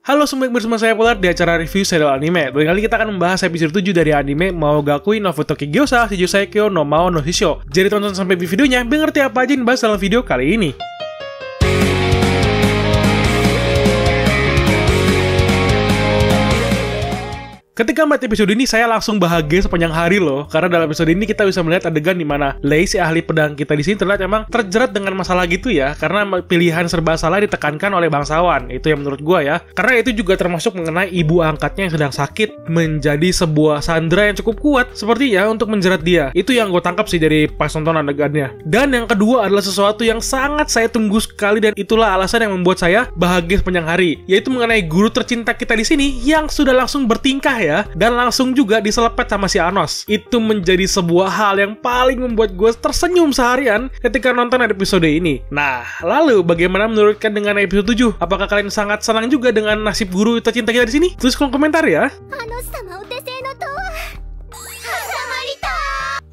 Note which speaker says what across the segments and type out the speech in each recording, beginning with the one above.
Speaker 1: Halo semua, bersama saya Polar di acara review serial anime. Kali kita akan membahas episode 7 dari anime Monogatari no Futoki Gyoza Shijusaikyo no Mao no Shisho. Jadi tonton sampai di videonya, biar ngerti apa aja yang dibahas dalam video kali ini. Ketika melihat episode ini, saya langsung bahagia sepanjang hari loh. Karena dalam episode ini kita bisa melihat adegan di mana Lei, si ahli pedang kita di sini, terlihat memang terjerat dengan masalah gitu ya. Karena pilihan serba salah ditekankan oleh bangsawan. Itu yang menurut gua ya. Karena itu juga termasuk mengenai ibu angkatnya yang sedang sakit menjadi sebuah sandera yang cukup kuat sepertinya untuk menjerat dia. Itu yang gue tangkap sih dari pas nonton adegannya. Dan yang kedua adalah sesuatu yang sangat saya tunggu sekali, dan itulah alasan yang membuat saya bahagia sepanjang hari, yaitu mengenai guru tercinta kita di sini yang sudah langsung bertingkah ya, dan langsung juga diselepet sama si Anos. Itu menjadi sebuah hal yang paling membuat gue tersenyum seharian ketika nonton episode ini. Nah, lalu bagaimana menurut kalian dengan episode 7? Apakah kalian sangat senang juga dengan nasib guru tercinta kita di sini? Tulis kolom komentar ya.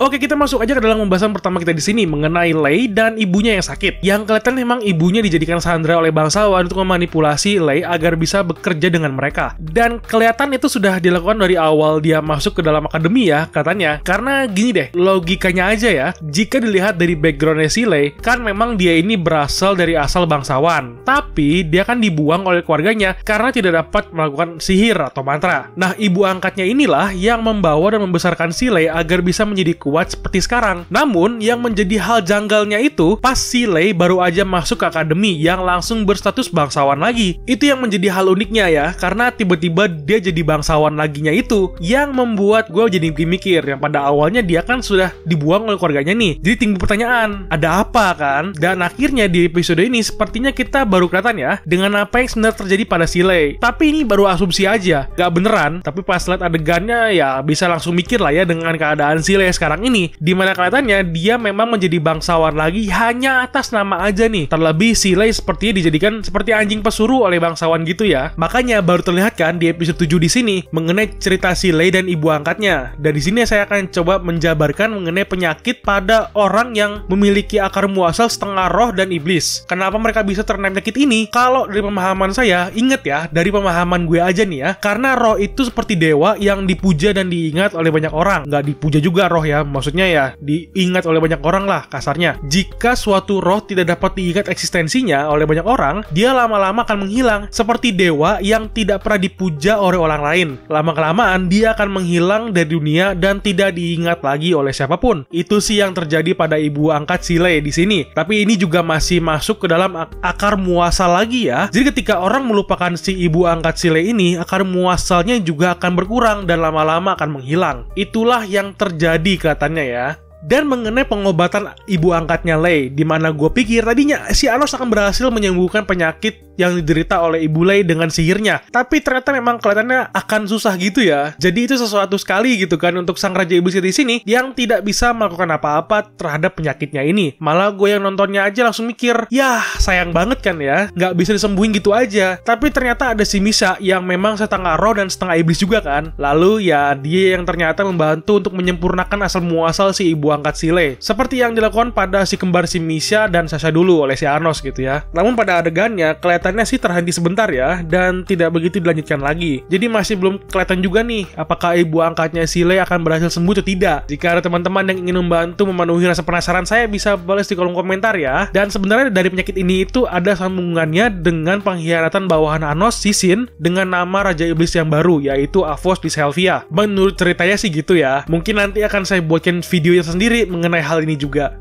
Speaker 1: Oke, kita masuk aja ke dalam pembahasan pertama kita di sini mengenai Lei dan ibunya yang sakit. Yang kelihatan memang ibunya dijadikan sandera oleh bangsawan untuk memanipulasi Lei agar bisa bekerja dengan mereka. Dan kelihatan itu sudah dilakukan dari awal dia masuk ke dalam akademi ya, katanya. Karena gini deh, logikanya aja ya. Jika dilihat dari backgroundnya si Lei, kan memang dia ini berasal dari asal bangsawan. Tapi dia kan dibuang oleh keluarganya karena tidak dapat melakukan sihir atau mantra. Nah, ibu angkatnya inilah yang membawa dan membesarkan si Lei agar bisa menjadi kuat seperti sekarang. Namun, yang menjadi hal janggalnya itu pas si Lei baru aja masuk ke akademi yang langsung berstatus bangsawan lagi. Itu yang menjadi hal uniknya ya, karena tiba-tiba dia jadi bangsawan laginya itu yang membuat gue jadi mikir yang pada awalnya dia kan sudah dibuang oleh keluarganya nih. Jadi timbul pertanyaan, ada apa kan? Dan akhirnya di episode ini sepertinya kita baru kelihatan ya dengan apa yang sebenarnya terjadi pada si Lei. Tapi ini baru asumsi aja, gak beneran. Tapi pas lihat adegannya ya bisa langsung mikir lah ya dengan keadaan si Lei sekarang ini, dimana kelihatannya dia memang menjadi bangsawan lagi hanya atas nama aja nih. Terlebih si Lei sepertinya dijadikan seperti anjing pesuruh oleh bangsawan gitu ya. Makanya baru terlihat kan di episode 7 di sini mengenai cerita si Lei dan ibu angkatnya. Dan di sini saya akan coba menjabarkan mengenai penyakit pada orang yang memiliki akar muasal setengah roh dan iblis. Kenapa mereka bisa terkena penyakit ini? Kalau dari pemahaman saya, inget ya, dari pemahaman gue aja nih ya, karena roh itu seperti dewa yang dipuja dan diingat oleh banyak orang. Nggak dipuja juga roh ya, maksudnya ya diingat oleh banyak orang lah kasarnya. Jika suatu roh tidak dapat diingat eksistensinya oleh banyak orang, dia lama-lama akan menghilang seperti dewa yang tidak pernah dipuja oleh orang lain. Lama-kelamaan dia akan menghilang dari dunia dan tidak diingat lagi oleh siapapun. Itu sih yang terjadi pada ibu angkat si Lei di sini. Tapi ini juga masih masuk ke dalam akar muasal lagi ya. Jadi ketika orang melupakan si ibu angkat si Lei ini, akar muasalnya juga akan berkurang dan lama-lama akan menghilang. Itulah yang terjadi katanya ya. Dan mengenai pengobatan ibu angkatnya Lei, dimana gue pikir tadinya si Anos akan berhasil menyembuhkan penyakit yang diderita oleh ibu Lei dengan sihirnya, tapi ternyata memang kelihatannya akan susah gitu ya. Jadi itu sesuatu sekali gitu kan untuk sang raja iblis di sini yang tidak bisa melakukan apa-apa terhadap penyakitnya ini. Malah gue yang nontonnya aja langsung mikir, ya sayang banget kan ya, nggak bisa disembuhin gitu aja. Tapi ternyata ada si Misa yang memang setengah roh dan setengah iblis juga kan. Lalu ya dia yang ternyata membantu untuk menyempurnakan asal muasal si ibu angkat si Lei, seperti yang dilakukan pada si kembar si Misha dan Sasha dulu oleh si Anos gitu ya. Namun pada adegannya kelihatannya sih terhenti sebentar ya, dan tidak begitu dilanjutkan lagi. Jadi masih belum kelihatan juga nih apakah ibu angkatnya si Lei akan berhasil sembuh atau tidak. Jika ada teman-teman yang ingin membantu memenuhi rasa penasaran saya, bisa balas di kolom komentar ya. Dan sebenarnya dari penyakit ini itu ada sambungannya dengan pengkhianatan bawahan Anos, Sishin, dengan nama raja iblis yang baru, yaitu Avos di Shelvia. Menurut ceritanya sih gitu ya. Mungkin nanti akan saya buatkan videonya sendiri mengenai hal ini juga.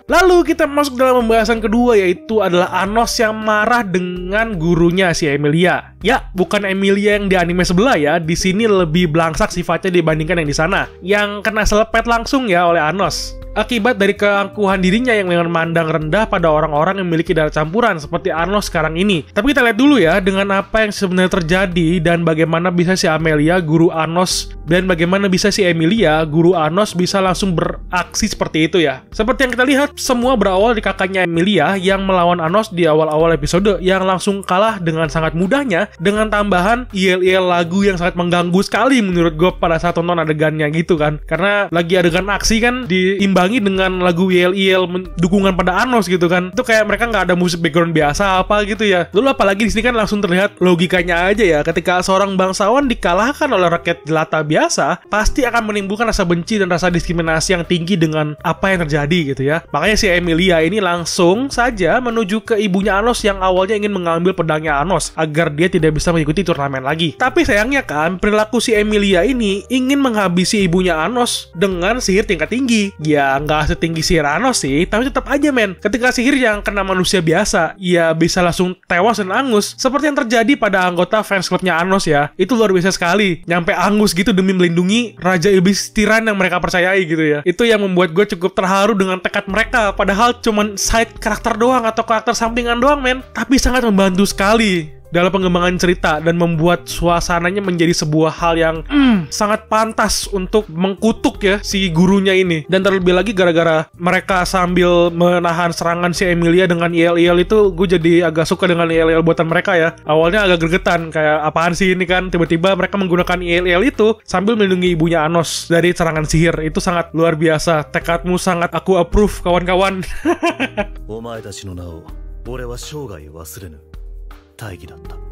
Speaker 1: Lalu kita masuk dalam pembahasan kedua, yaitu adalah Anos yang marah dengan gurunya si Emilia. Ya, bukan Emilia yang di anime sebelah ya. Di sini lebih belangsak sifatnya dibandingkan yang di sana, yang kena selepet langsung ya oleh Anos. Akibat dari keangkuhan dirinya yang memandang rendah pada orang-orang yang memiliki darah campuran seperti Anos sekarang ini. Tapi kita lihat dulu ya dengan apa yang sebenarnya terjadi dan bagaimana bisa si Amelia, guru Anos, dan bagaimana bisa si Emilia, guru Anos, bisa langsung beraksi seperti itu ya. Seperti yang kita lihat, semua berawal di kakaknya Emilia yang melawan Anos di awal-awal episode, yang langsung kalah dengan sangat mudahnya dengan tambahan yel-yel lagu yang sangat mengganggu sekali menurut gue pada saat tonton adegannya gitu kan. Karena lagi adegan aksi kan diimbangi diimbangi dengan lagu yel-yel dukungan pada Anos gitu kan. Itu kayak mereka nggak ada musik background biasa apa gitu ya. Lalu apalagi di sini kan langsung terlihat logikanya aja ya. Ketika seorang bangsawan dikalahkan oleh rakyat jelata biasa, pasti akan menimbulkan rasa benci dan rasa diskriminasi yang tinggi dengan apa yang terjadi gitu ya. Makanya si Emilia ini langsung saja menuju ke ibunya Anos yang awalnya ingin mengambil pedangnya Anos agar dia tidak bisa mengikuti turnamen lagi. Tapi sayangnya kan, perilaku si Emilia ini ingin menghabisi ibunya Anos dengan sihir tingkat tinggi. Ya nggak setinggi sihir Anos sih, tapi tetap aja men. Ketika sihir yang kena manusia biasa, ya bisa langsung tewas dan angus. Seperti yang terjadi pada anggota fans clubnya Anos ya. Itu luar biasa sekali. Nyampe angus gitu demi melindungi Raja Iblis Tiran yang mereka percayai gitu ya. Itu yang membuat gue cukup terharu dengan tekad mereka. Padahal cuman side karakter doang atau karakter sampingan doang men. Tapi sangat membantu sekali dalam pengembangan cerita dan membuat suasananya menjadi sebuah hal yang sangat pantas untuk mengkutuk ya si gurunya ini. Dan terlebih lagi gara-gara mereka sambil menahan serangan si Emilia dengan yel-yel itu, gue jadi agak suka dengan yel-yel buatan mereka ya. Awalnya agak gregetan, kayak apaan sih ini kan, tiba-tiba mereka menggunakan yel-yel itu sambil melindungi ibunya Anos dari serangan sihir. Itu sangat luar biasa. Tekadmu sangat aku approve kawan-kawan.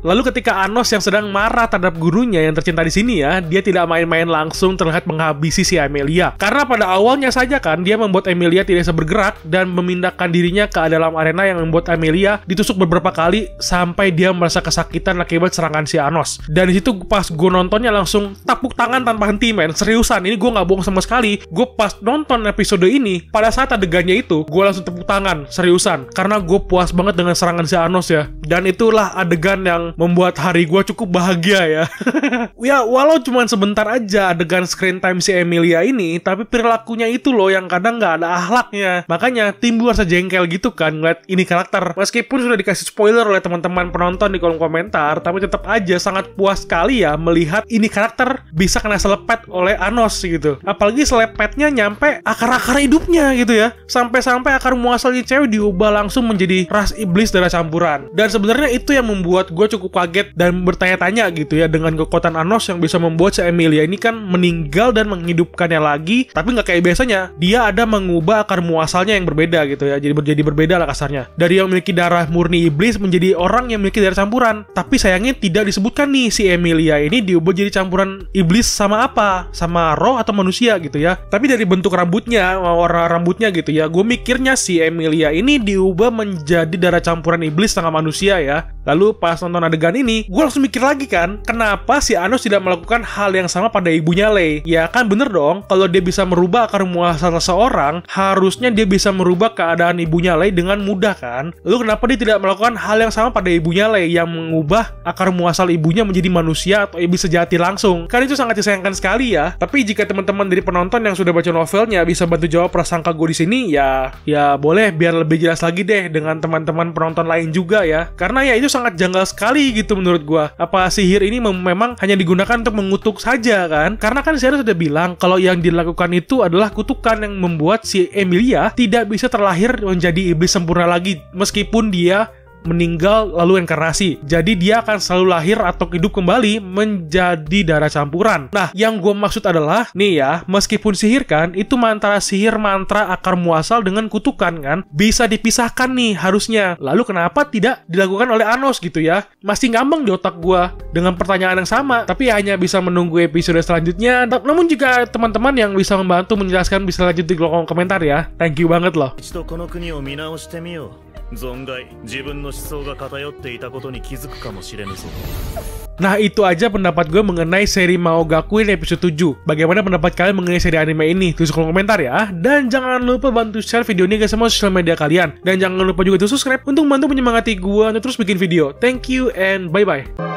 Speaker 1: Lalu ketika Anos yang sedang marah terhadap gurunya yang tercinta di sini ya, dia tidak main-main langsung terlihat menghabisi si Emilia. Karena pada awalnya saja kan dia membuat Emilia tidak bisa bergerak dan memindahkan dirinya ke dalam arena yang membuat Emilia ditusuk beberapa kali sampai dia merasa kesakitan akibat serangan si Anos. Dan di situ pas gue nontonnya langsung tepuk tangan tanpa henti men. Seriusan, ini gue nggak bohong sama sekali. Gue pas nonton episode ini, pada saat adegannya itu, gue langsung tepuk tangan. Seriusan, karena gue puas banget dengan serangan si Anos ya. Dan itulah adegan yang membuat hari gue cukup bahagia ya. Ya walau cuma sebentar aja adegan screen time si Emilia ini, tapi perilakunya itu loh yang kadang nggak ada akhlaknya. Makanya timbul rasa jengkel gitu kan ngeliat ini karakter. Meskipun sudah dikasih spoiler oleh teman-teman penonton di kolom komentar, tapi tetap aja sangat puas sekali ya melihat ini karakter bisa kena selepet oleh Anos gitu. Apalagi selepetnya nyampe akar-akar hidupnya gitu ya. Sampai-sampai akar muasalnya cewek diubah langsung menjadi ras iblis darah campuran. Dan sebenarnya itu yang membuat gue cukup kaget dan bertanya-tanya gitu ya dengan kekuatan Anos yang bisa membuat si Emilia ini kan meninggal dan menghidupkannya lagi. Tapi nggak kayak biasanya, dia ada mengubah akar muasalnya yang berbeda gitu ya. Jadi berbeda lah kasarnya. Dari yang memiliki darah murni iblis menjadi orang yang memiliki darah campuran. Tapi sayangnya tidak disebutkan nih si Emilia ini diubah jadi campuran iblis sama apa? Sama roh atau manusia gitu ya. Tapi dari bentuk rambutnya, warna rambutnya gitu ya, gue mikirnya si Emilia ini diubah menjadi darah campuran iblis sama manusia ya. Lalu pas nonton adegan ini, gue langsung mikir lagi kan, kenapa si Anos tidak melakukan hal yang sama pada ibunya Lei? Ya kan bener dong, kalau dia bisa merubah akar muasal seseorang, harusnya dia bisa merubah keadaan ibunya Lei dengan mudah kan? Lalu kenapa dia tidak melakukan hal yang sama pada ibunya Lei yang mengubah akar muasal ibunya menjadi manusia atau iblis sejati langsung? Kan itu sangat disayangkan sekali ya. Tapi jika teman-teman dari penonton yang sudah baca novelnya bisa bantu jawab prasangka gue di sini, ya boleh biar lebih jelas lagi deh dengan teman-teman penonton lain juga ya. Karena ya itu sangat janggal sekali gitu menurut gua. Apa sihir ini memang hanya digunakan untuk mengutuk saja kan? Karena kan saya sudah bilang kalau yang dilakukan itu adalah kutukan yang membuat si Emilia tidak bisa terlahir menjadi iblis sempurna lagi meskipun dia meninggal lalu inkarnasi. Jadi dia akan selalu lahir atau hidup kembali menjadi darah campuran. Nah, yang gue maksud adalah nih ya, meskipun sihir kan, itu antara sihir mantra akar muasal dengan kutukan kan, bisa dipisahkan nih harusnya. Lalu kenapa tidak dilakukan oleh Anos gitu ya? Masih ngambang di otak gue dengan pertanyaan yang sama, tapi hanya bisa menunggu episode selanjutnya. Namun jika teman-teman yang bisa membantu menjelaskan bisa lanjut di kolom komentar ya. Thank you banget loh. Nah itu aja pendapat gue mengenai seri Maogakuin episode 7. Bagaimana pendapat kalian mengenai seri anime ini? Tulis kolom komentar ya. Dan jangan lupa bantu share video ini ke semua sosial media kalian. Dan jangan lupa juga subscribe untuk membantu menyemangati gue untuk terus bikin video. Thank you and bye-bye.